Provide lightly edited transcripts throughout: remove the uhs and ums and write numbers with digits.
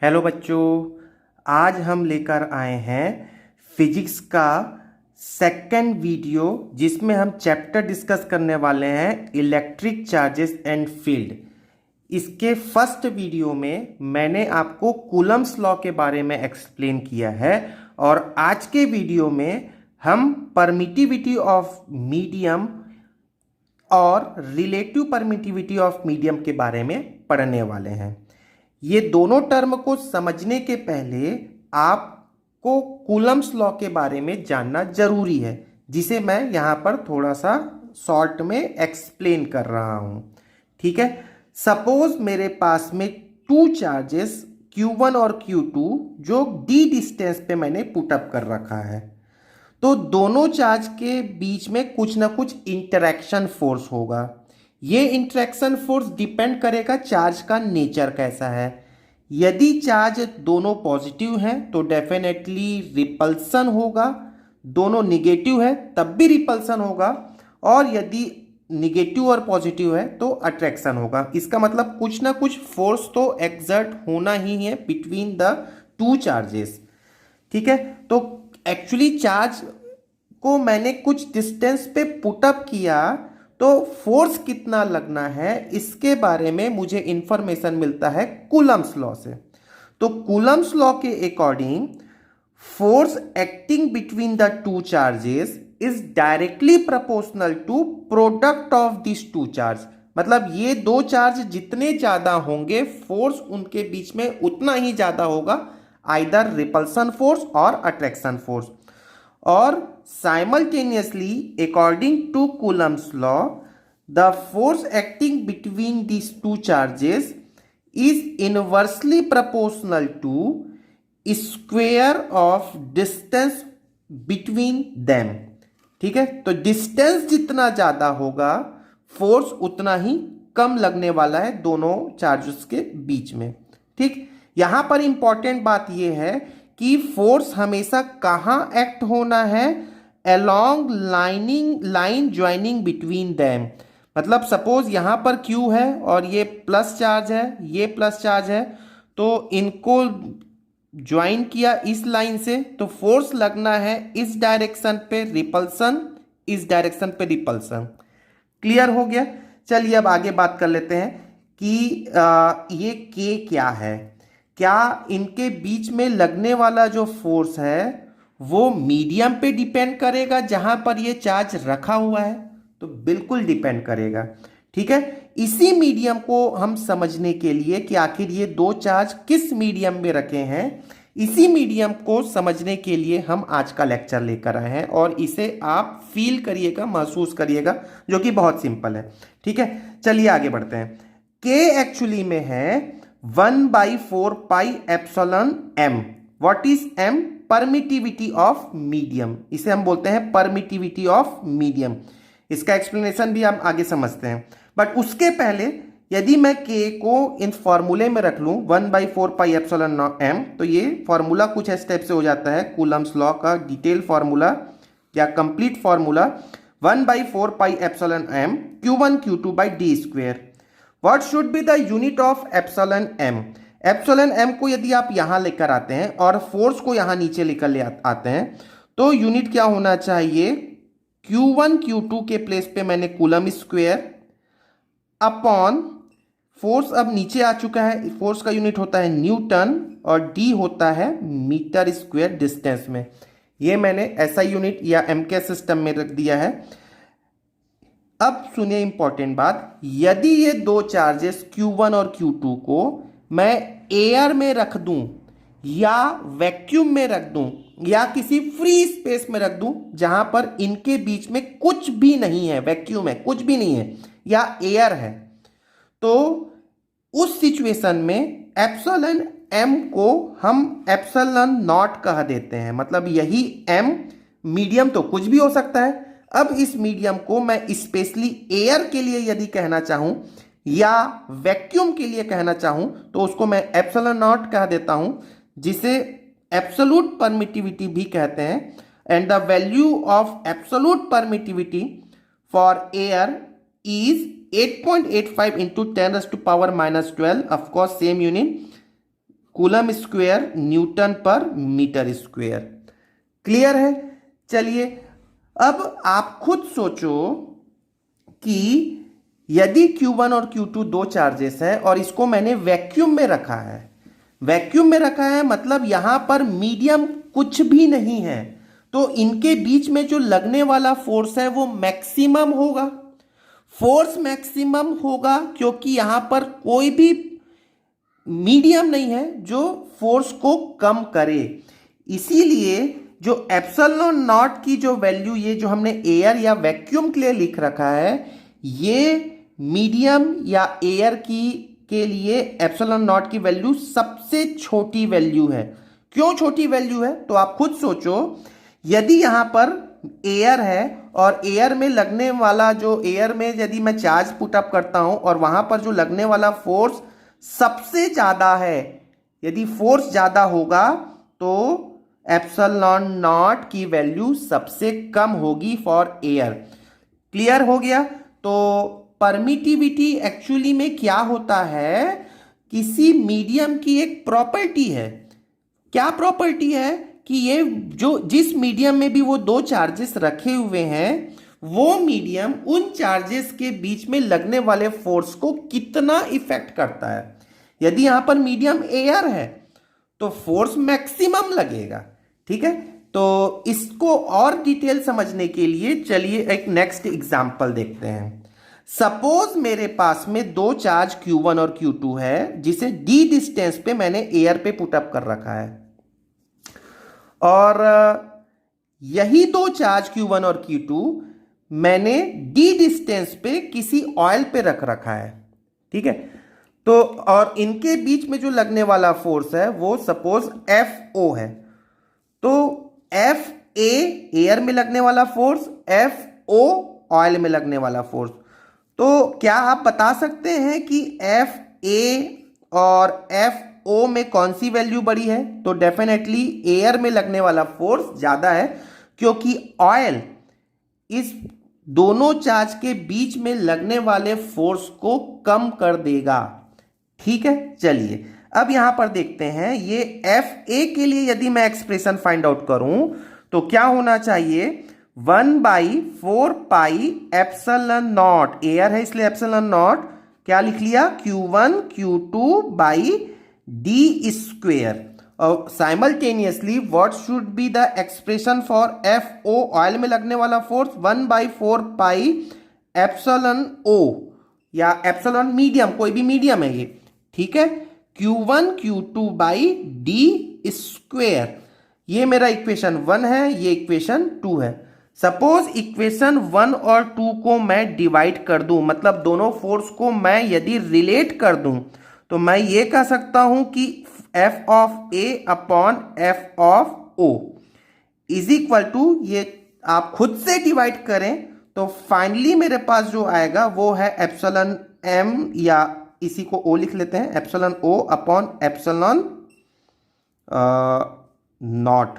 Hello बच्चों, आज हम लेकर आए हैं फिजिक्स का सेकंड वीडियो जिसमें हम चैप्टर डिस्कस करने वाले हैं इलेक्ट्रिक चार्जेस एंड फील्ड। इसके फर्स्ट वीडियो में मैंने आपको कूलम्स लॉ के बारे में एक्सप्लेन किया है और आज के वीडियो में हम परमिटिविटी ऑफ मीडियम और रिलेटिव परमिटिविटी ऑफ मीडियम के बारे में पढ़ने वाले हैं। ये दोनों टर्म को समझने के पहले आपको कूलम्स लॉ के बारे में जानना जरूरी है, जिसे मैं यहाँ पर थोड़ा सा शॉर्ट में एक्सप्लेन कर रहा हूँ। ठीक है, सपोज मेरे पास में टू चार्जेस Q1 और Q2 जो d डिस्टेंस पे मैंने पुटअप कर रखा है, तो दोनों चार्ज के बीच में कुछ ना कुछ इंटरेक्शन फोर्स होगा। ये इंटरेक्शन फोर्स डिपेंड करेगा चार्ज का नेचर कैसा है। यदि चार्ज दोनों पॉजिटिव हैं तो डेफिनेटली रिपल्सन होगा, दोनों निगेटिव है तब भी रिपल्सन होगा, और यदि निगेटिव और पॉजिटिव है तो अट्रैक्शन होगा। इसका मतलब कुछ ना कुछ फोर्स तो एक्सर्ट होना ही है बिटवीन द टू चार्जेस। ठीक है, तो एक्चुअली चार्ज को मैंने कुछ डिस्टेंस पे पुटअप किया तो फोर्स कितना लगना है इसके बारे में मुझे इंफॉर्मेशन मिलता है कूलम्स लॉ से। तो कूलम्स लॉ के according force acting between the two charges is directly proportional to product of this two charge. मतलब ये दो चार्ज जितने ज्यादा होंगे फोर्स उनके बीच में उतना ही ज्यादा होगा, आइदर रिपल्सन फोर्स और अट्रैक्शन फोर्स। और simultaneously according to Coulomb's law the force acting between these two charges is inversely proportional to square of distance between them। ठीक है, तो डिस्टेंस जितना ज्यादा होगा फोर्स उतना ही कम लगने वाला है दोनों चार्जेस के बीच में। ठीक, यहां पर इंपॉर्टेंट बात यह है कि फोर्स हमेशा कहां एक्ट होना है, along line joining between them. मतलब सपोज यहां पर Q है और ये प्लस चार्ज है, ये प्लस चार्ज है, तो इनको ज्वाइन किया इस लाइन से तो फोर्स लगना है इस डायरेक्शन पे, रिपल्सन इस डायरेक्शन पे, रिपल्सन। क्लियर हो गया। चलिए अब आगे बात कर लेते हैं कि ये K क्या है। क्या इनके बीच में लगने वाला जो फोर्स है वो मीडियम पे डिपेंड करेगा जहां पर ये चार्ज रखा हुआ है? तो बिल्कुल डिपेंड करेगा। ठीक है, इसी मीडियम को हम समझने के लिए कि आखिर ये दो चार्ज किस मीडियम में रखे हैं, इसी मीडियम को समझने के लिए हम आज का लेक्चर लेकर आए हैं और इसे आप फील करिएगा, महसूस करिएगा, जो कि बहुत सिंपल है। ठीक है, चलिए आगे बढ़ते हैं। के एक्चुअली में है 1/4 pi epsilon m। What is m? Permittivity of medium. इसे हम बोलते हैं परमिटिविटी ऑफ मीडियम। इसका एक्सप्लेनेशन भी हम आगे समझते हैं, बट उसके पहले यदि मैं k को इन फॉर्मूले में रख लूं 1/4 पाई एप्सिलॉन m, तो ये फॉर्मूला कुछ इस टाइप से हो जाता है। कूलम्स लॉ का डिटेल फॉर्मूला या complete formula 1/4 pi epsilon m Q1 Q2 by d square. What should be the unit of epsilon m? Epsilon m को यदि आप यहां लेकर आते हैं और फोर्स को यहां नीचे लेकर ले आते हैं तो यूनिट क्या होना चाहिए? Q1 Q2 के प्लेस पे मैंने कूलम स्क्वायर अपॉन फोर्स अब नीचे आ चुका है, फोर्स का यूनिट होता है न्यूटन और d होता है मीटर स्क्वायर डिस्टेंस में। ये मैंने ऐसा यूनिट या m के सिस्टम में रख दिया है। अब सुनिए इंपॉर्टेंट बात, यदि ये दो चार्जेस Q1 और Q2 को मैं एयर में रख दूं या वैक्यूम में रख दूं या किसी फ्री स्पेस में रख दूं जहां पर इनके बीच में कुछ भी नहीं है, वैक्यूम है, कुछ भी नहीं है या एयर है, तो उस सिचुएशन में एप्सिलॉन m को हम एप्सिलॉन नॉट कह देते हैं। मतलब यही m मीडियम तो कुछ भी हो सकता है। अब इस मीडियम को मैं स्पेशली एयर के लिए यदि कहना चाहूं या वैक्यूम के लिए कहना चाहूं तो उसको मैं एप्सिलॉन नॉट कह देता हूं, जिसे एब्सोल्यूट परमिटिविटी भी कहते हैं। And the value of absolute permittivity for air is 8.85 into 10⁻⁻12। Of course same unit coulomb square Newton पर मीटर स्क्वायर। क्लियर है? चलिए अब आप खुद सोचो कि यदि Q1 और Q2 दो चार्जेस है और इसको मैंने वैक्यूम में रखा है, वैक्यूम में रखा है मतलब यहां पर मीडियम कुछ भी नहीं है, तो इनके बीच में जो लगने वाला फोर्स है वो मैक्सिमम होगा। फोर्स मैक्सिमम होगा क्योंकि यहां पर कोई भी मीडियम नहीं है जो फोर्स को कम करे। इसीलिए जो एप्सिलॉन नॉट की जो वैल्यू, ये जो हमने एयर या वैक्यूम के लिए लिख रखा है, ये मीडियम या एयर की के लिए एप्सिलॉन नॉट की वैल्यू सबसे छोटी वैल्यू है। क्यों छोटी वैल्यू है? तो आप खुद सोचो, यदि यहां पर एयर है और एयर में लगने वाला जो एयर में यदि मैं चार्ज पुट अप करता हूं और वहां पर जो लगने वाला फोर्स सबसे ज्यादा है, यदि फोर्स ज्यादा होगा तो एप्सिलॉन नॉट की वैल्यू सबसे कम होगी फॉर एयर। क्लियर हो गया? तो परमिटिविटी एक्चुअली में क्या होता है, किसी मीडियम की एक प्रॉपर्टी है। क्या प्रॉपर्टी है? कि ये जो जिस मीडियम में भी वो दो चार्जेस रखे हुए हैं, वो मीडियम उन चार्जेस के बीच में लगने वाले फोर्स को कितना इफेक्ट करता है। यदि यहां पर मीडियम एयर है तो फोर्स मैक्सिमम लगेगा। ठीक है, तो इसको और डिटेल समझने के लिए चलिए एक नेक्स्ट एग्जांपल देखते हैं। सपोज मेरे पास में दो चार्ज Q1 और Q2 है, जिसे d डिस्टेंस पे मैंने एयर पे पुटअप कर रखा है, और यही दो चार्ज Q1 और Q2 मैंने d डिस्टेंस पे किसी ऑयल पे रख रखा है। ठीक है, तो और इनके बीच में जो लगने वाला फोर्स है वो सपोज FO है। तो FA एयर में लगने वाला फोर्स, FO ऑयल में लगने वाला फोर्स। तो क्या आप बता सकते हैं कि FA और FO में कौन सी वैल्यू बड़ी है? तो डेफिनेटली एयर में लगने वाला फोर्स ज्यादा है, क्योंकि ऑयल इस दोनों चार्ज के बीच में लगने वाले फोर्स को कम कर देगा। ठीक है, चलिए अब यहां पर देखते हैं, ये FA के लिए यदि मैं एक्सप्रेशन फाइंड आउट करूं तो क्या होना चाहिए, 1/4 पाई एप्सिलॉन नॉट, एयर है इसलिए एप्सिलॉन नॉट, क्या लिख लिया, Q1 Q2 by d square. और simultaneously what should be the expression for FO, oil में लगने वाला फोर्स, 1/4 पाई एप्सिलॉन O, या एप्सिलॉन मीडियम, कोई भी मीडियम है ये। ठीक है, Q1 Q2 by d square. ये मेरा इक्वेशन 1 है, ये इक्वेशन 2 है। सपोज इक्वेशन 1 और 2 को मैं डिवाइड कर दूं, मतलब दोनों फोर्स को मैं यदि रिलेट कर दूं, तो मैं ये कह सकता हूं कि F of A upon F of O is equal to, ये आप खुद से डिवाइड करें तो फाइनली मेरे पास जो आएगा वो है एप्सिलॉन M, या इसी को O लिख लेते हैं, epsilon O upon epsilon not.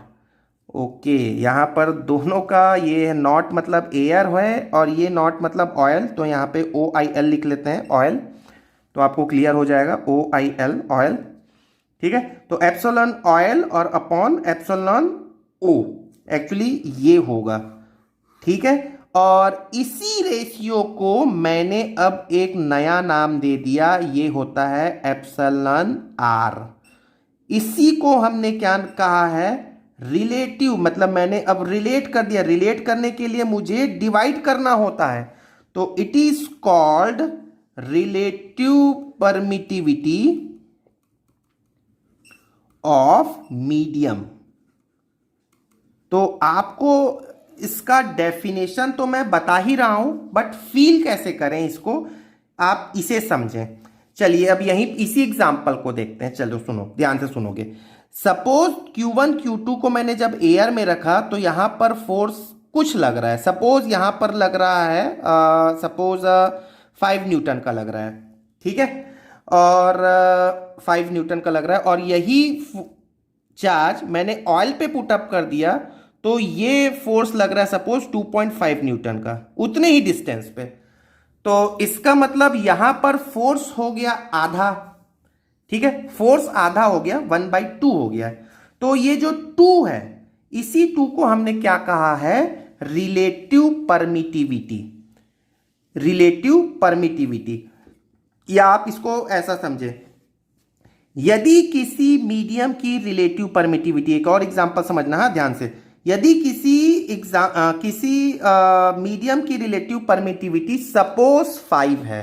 Okay, यहां पर दोनों का ये नॉट मतलब एयर है और ये नॉट मतलब ऑयल, तो यहां पे OIL लिख लेते हैं, ऑयल, तो आपको क्लियर हो जाएगा OIL ऑयल। ठीक है, तो एप्सिलॉन ऑयल और अपॉन एप्सिलॉन O एक्चुअली ये होगा। ठीक है, और इसी रेशियो को मैंने अब एक नया नाम दे दिया, ये होता है एप्सिलॉन R। इसी को हमने क्या कहा है, रिलेटिव, मतलब मैंने अब रिलेट कर दिया। रिलेट करने के लिए मुझे डिवाइड करना होता है, तो it is called relative permittivity of medium. तो आपको इसका डेफिनेशन तो मैं बता ही रहा हूं, बट फील कैसे करें इसको, आप इसे समझें। चलिए अब यहीं इसी एग्जांपल को देखते हैं। चलो सुनो, ध्यान से सुनोगे। सपोज Q1 Q2 को मैंने जब एयर में रखा तो यहां पर फोर्स कुछ लग रहा है, सपोज यहां पर लग रहा है, सपोज 5 न्यूटन का लग रहा है। ठीक है, और 5 न्यूटन का लग रहा है, और यही चार्ज मैंने ऑयल पे पुट अप कर दिया तो ये फोर्स लग रहा है सपोज 2.5 न्यूटन का, उतने ही डिस्टेंस पे। तो इसका मतलब यहां पर फोर्स हो गया आधा, ठीक है, फोर्स आधा हो गया, 1/2 हो गया है। तो ये जो 2 है, इसी 2 को हमने क्या कहा है, रिलेटिव परमिटिविटी। रिलेटिव परमिटिविटी, या आप इसको ऐसा समझे, यदि किसी मीडियम की रिलेटिव परमिटिविटी, एक और एग्जांपल समझना है ध्यान से, यदि किसी मीडियम की रिलेटिव परमिटिविटी सपोज 5 है,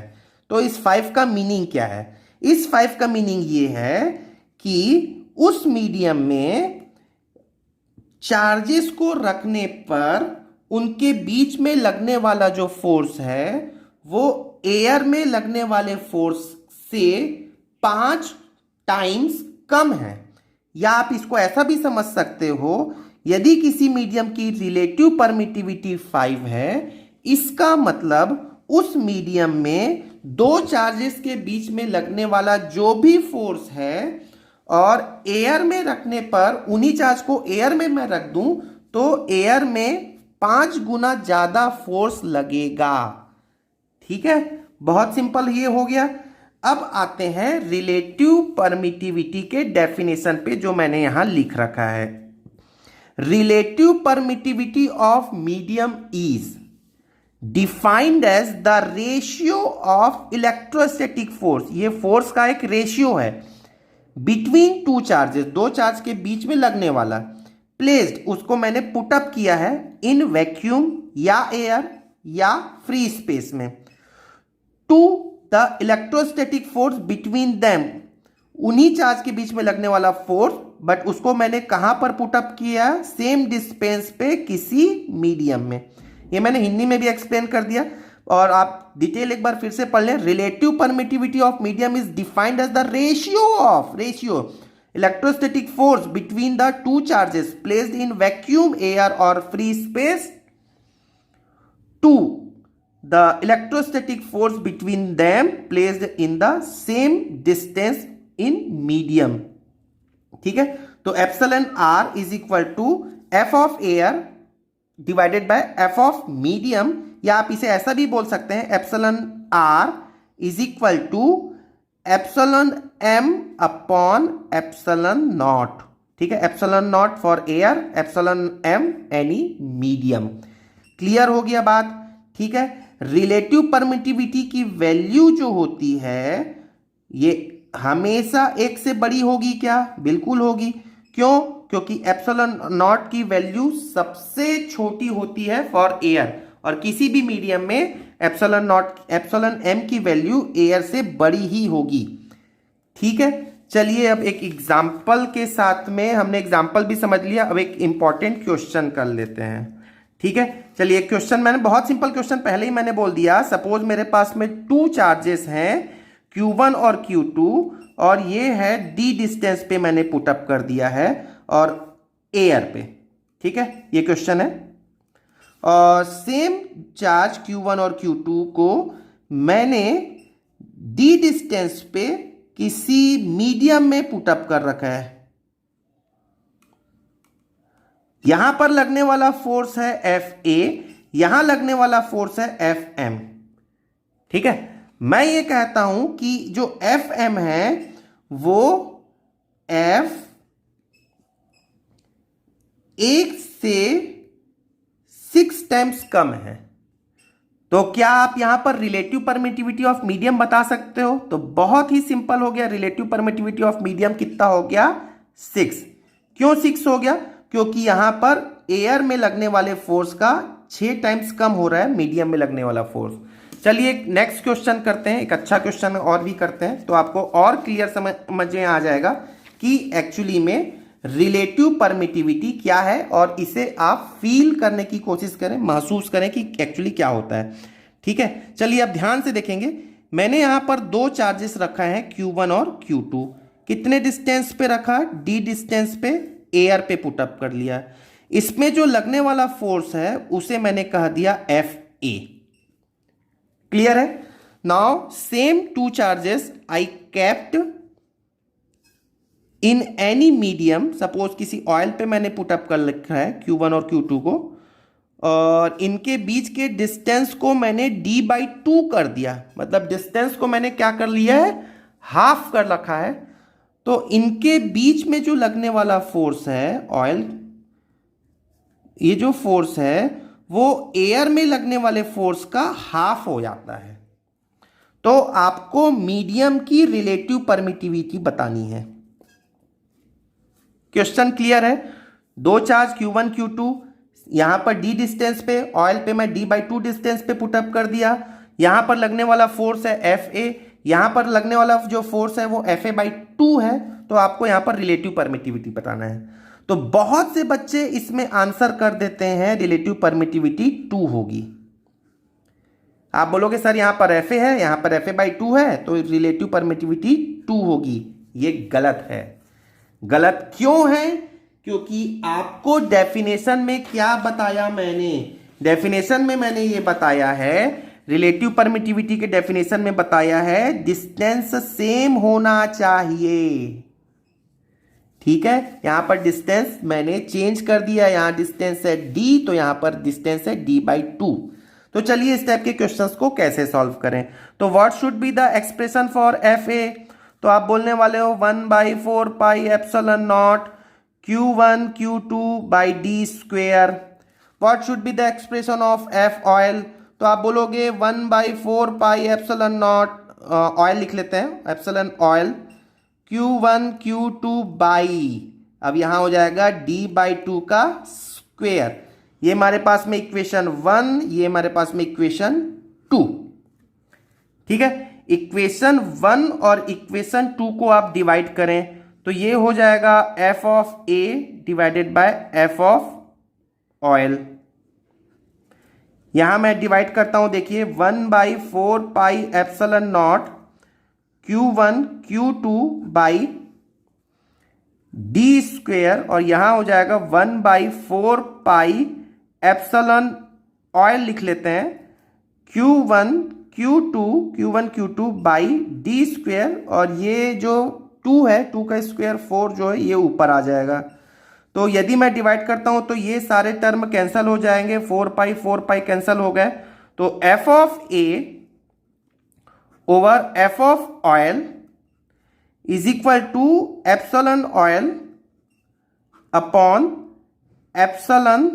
तो इस 5 का मीनिंग क्या है? इस 5 का मीनिंग ये है कि उस मीडियम में चार्जेस को रखने पर उनके बीच में लगने वाला जो फोर्स है वो एयर में लगने वाले फोर्स से 5 टाइम्स कम है। या आप इसको ऐसा भी समझ सकते हो, यदि किसी मीडियम की रिलेटिव परमिटिविटी 5 है, इसका मतलब उस मीडियम में दो चार्जेस के बीच में लगने वाला जो भी फोर्स है, और एयर में रखने पर उन्हीं चार्ज को एयर में मैं रख दूं तो एयर में 5 गुना ज्यादा फोर्स लगेगा। ठीक है, बहुत सिंपल ये हो गया। अब आते हैं रिलेटिव परमिटिविटी के डेफिनेशन पे, जो मैंने यहां लिख रखा है। Relative permittivity of medium is defined as the ratio of electrostatic force. ये फोर्स का एक रेशियो है बिटवीन टू चार्जेस, दो चार्ज के बीच में लगने वाला, प्लेस्ड, उसको मैंने पुटअप किया है इन वैक्यूम या एयर या फ्री स्पेस में, to the electrostatic force between them, उन्हीं चार्ज के बीच में लगने वाला फोर्स, बट उसको मैंने कहां पर पुटअप किया? सेम डिस्टेंस पे किसी मीडियम में। ये मैंने हिंदी में भी एक्सप्लेन कर दिया, और आप डिटेल एक बार फिर से पढ़ लें। Relative permittivity of medium is defined as the ratio electrostatic force between the two charges placed in vacuum, air और free space, to the electrostatic force between them placed in the same distance in medium. ठीक है, तो epsilon r is equal to F of air divided by F of medium, या आप इसे ऐसा भी बोल सकते हैं, epsilon r is equal to epsilon M upon epsilon naught. ठीक है, epsilon naught for air, epsilon M any medium. Clear हो गया बात? ठीक है, रिलेटिव परमिटिविटी की वैल्यू जो होती है ये हमेशा एक से बड़ी होगी क्या? बिल्कुल होगी। क्यों? क्योंकि एप्सिलॉन नॉट की वैल्यू सबसे छोटी होती है फॉर एयर, और किसी भी मीडियम में एप्सिलॉन एम की वैल्यू एयर से बड़ी ही होगी। ठीक है, चलिए अब एक एग्जाम्पल के साथ में, हमने एग्जाम्पल भी समझ लिया, अब एक इंपॉर्टेंट क्वेश्चन कर लेते हैं। ठीक है, चलिए क्वेश्चन, मैंने बहुत सिंपल क्वेश्चन पहले ही मैंने बोल दिया। सपोज मेरे पास में टू चार्जेस हैं Q1 और Q2, और ये है d डिस्टेंस पे मैंने पुटअप कर दिया है और एयर पे। ठीक है, ये क्वेश्चन है, और सेम चार्ज Q1 और Q2 को मैंने d डिस्टेंस पे किसी मीडियम में पुटअप कर रखा है। यहां पर लगने वाला फोर्स है Fa, यहां लगने वाला फोर्स है Fm। ठीक है, मैं ये कहता हूं कि जो Fm है वो F 1 से 6 टाइम्स कम है। तो क्या आप यहां पर रिलेटिव परमिटिविटी ऑफ मीडियम बता सकते हो? तो बहुत ही सिंपल हो गया, रिलेटिव परमिटिविटी ऑफ मीडियम कितना हो गया? 6। क्यों 6 हो गया? क्योंकि यहां पर एयर में लगने वाले फोर्स का 6 टाइम्स कम हो रहा है मीडियम में लगने वाला फोर्स। चलिए नेक्स्ट क्वेश्चन करते हैं, एक अच्छा क्वेश्चन और भी करते हैं, तो आपको और क्लियर समझ में आ जाएगा कि एक्चुअली में रिलेटिव परमिटिविटी क्या है, और इसे आप फील करने की कोशिश करें, महसूस करें कि एक्चुअली क्या होता है। ठीक है, चलिए अब ध्यान से देखेंगे। मैंने यहां पर दो चार्जेस रखा है Q1 और Q2। कितने डिस्टेंस पे रखा? d डिस्टेंस पे एयर पे पुटअप कर लिया। इसमें जो लगने वाला फोर्स है उसे मैंने कह दिया Fa। क्लियर है? Now same two charges I kept in any medium, suppose किसी ऑयल पे मैंने पुटअप कर रखा है Q1 और Q2 को, और इनके बीच के डिस्टेंस को मैंने d/2 कर दिया। मतलब डिस्टेंस को मैंने क्या कर लिया है? हाफ कर रखा है। तो इनके बीच में जो लगने वाला फोर्स है ऑयल, ये जो फोर्स है वो एयर में लगने वाले फोर्स का हाफ हो जाता है। तो आपको मीडियम की रिलेटिव परमिटिविटी बतानी है। क्वेश्चन क्लियर है? दो चार्ज Q1 Q2, यहां पर d डिस्टेंस पे, ऑयल पे मैं d/2 डिस्टेंस पे पुटअप कर दिया। यहां पर लगने वाला फोर्स है Fa, यहां पर लगने वाला जो फोर्स है वो Fa/2 है। तो आपको यहां पर रिलेटिव परमिटिविटी बताना है। तो बहुत से बच्चे इसमें आंसर कर देते हैं रिलेटिव परमिटिविटी 2 होगी। आप बोलोगे सर यहां पर Fa है, यहां पर Fa/2 है, तो रिलेटिव परमिटिविटी 2 होगी। ये गलत है। गलत क्यों है? क्योंकि आपको डेफिनेशन में क्या बताया मैंने? डेफिनेशन में मैंने ये बताया है, रिलेटिव परमिटिविटी के डेफिनेशन में बताया है डिस्टेंस सेम होना चाहिए। ठीक है, यहां पर डिस्टेंस मैंने चेंज कर दिया, यहां डिस्टेंस है d, तो यहां पर डिस्टेंस है d/2। तो चलिए इस टाइप के क्वेश्चंस को कैसे सॉल्व करें। तो what should be the expression for Fa? तो आप बोलने वाले हो 1/4 pi epsilon not Q1 Q2 by d square. What should be the expression of F oil? तो आप बोलोगे 1/4 पाई एप्सिलॉन नॉट, ऑयल लिख लेते हैं, epsilon oil Q1 Q2 by, अब यहां हो जाएगा d/2 का स्क्वेयर। ये हमारे पास में इक्वेशन 1, ये हमारे पास में इक्वेशन 2। ठीक है, इक्वेशन 1 और इक्वेशन 2 को आप डिवाइड करें तो ये हो जाएगा F of A divided by F of oil. यहां मैं डिवाइड करता हूं, देखिए 1/4 pi epsilon not Q1 Q2 by D square, और यहां हो जाएगा 1/4 पाई एप्सिलॉन ऑयल लिख लेते हैं Q1 Q2 by D square, और ये जो 2 है, 2 का स्क्वायर 4 जो है ये ऊपर आ जाएगा। तो यदि मैं डिवाइड करता हूं तो ये सारे टर्म कैंसिल हो जाएंगे, 4 पाई कैंसिल हो गए। तो F of A over F of oil is equal to epsilon oil upon epsilon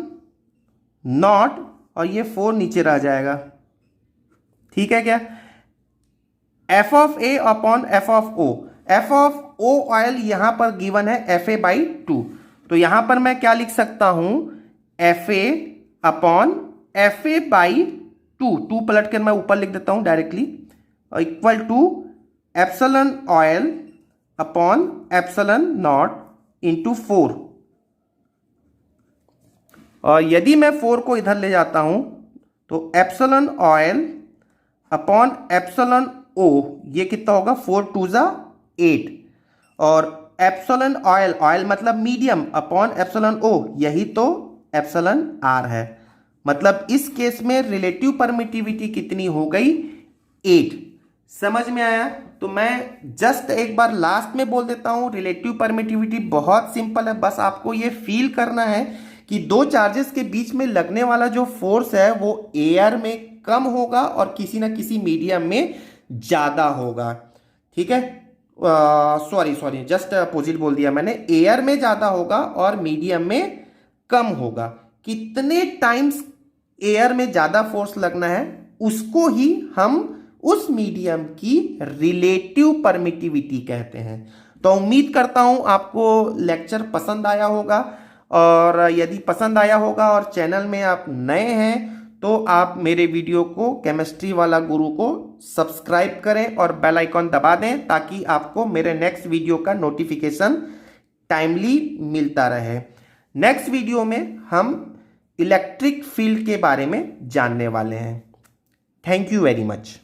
naught, और ये 4 नीचे रह जाएगा। ठीक है क्या? F of A upon F of O, F of O oil यहां पर गिवन है Fa/2, तो यहां पर मैं क्या लिख सकता हूं, Fa अपॉन Fa/2, 2 पलट कर मैं ऊपर लिख देता हूं directly, equal to epsilon oil upon epsilon naught into 4। और यदि मैं 4 को इधर ले जाता हूं तो epsilon oil upon epsilon O, ये कितना होगा, 4 2 जा 8, और एप्सिलॉन ऑयल, ऑयल मतलब मीडियम, अपॉन एप्सिलॉन O, यही तो एप्सिलॉन R है। मतलब इस केस में रिलेटिव परमिटिविटी कितनी हो गई, 8। समझ में आया? तो मैं जस्ट एक बार लास्ट में बोल देता हूं, रिलेटिव परमिटिविटी बहुत सिंपल है। बस आपको ये फील करना है कि दो चार्जेस के बीच में लगने वाला जो फोर्स है वो एयर में कम होगा और किसी ना किसी मीडियम में ज्यादा होगा। ठीक है, सॉरी जस्ट अपोजिट बोल दिया मैंने, एयर में ज्यादा होगा और मीडियम में कम होगा। कितने टाइम्स एयर में ज्यादा फोर्स लगना है उसको ही हम उस मीडियम की रिलेटिव परमिटिविटी कहते हैं। तो उम्मीद करता हूं आपको लेक्चर पसंद आया होगा, और यदि पसंद आया होगा और चैनल में आप नए हैं तो आप मेरे वीडियो को, केमिस्ट्री वाला गुरु को सब्सक्राइब करें और बेल आइकॉन दबा दें, ताकि आपको मेरे नेक्स्ट वीडियो का नोटिफिकेशन टाइमली मिलता रहे। नेक्स्ट वीडियो में हम इलेक्ट्रिक फील्ड के बारे में जानने वाले हैं। Thank you very much.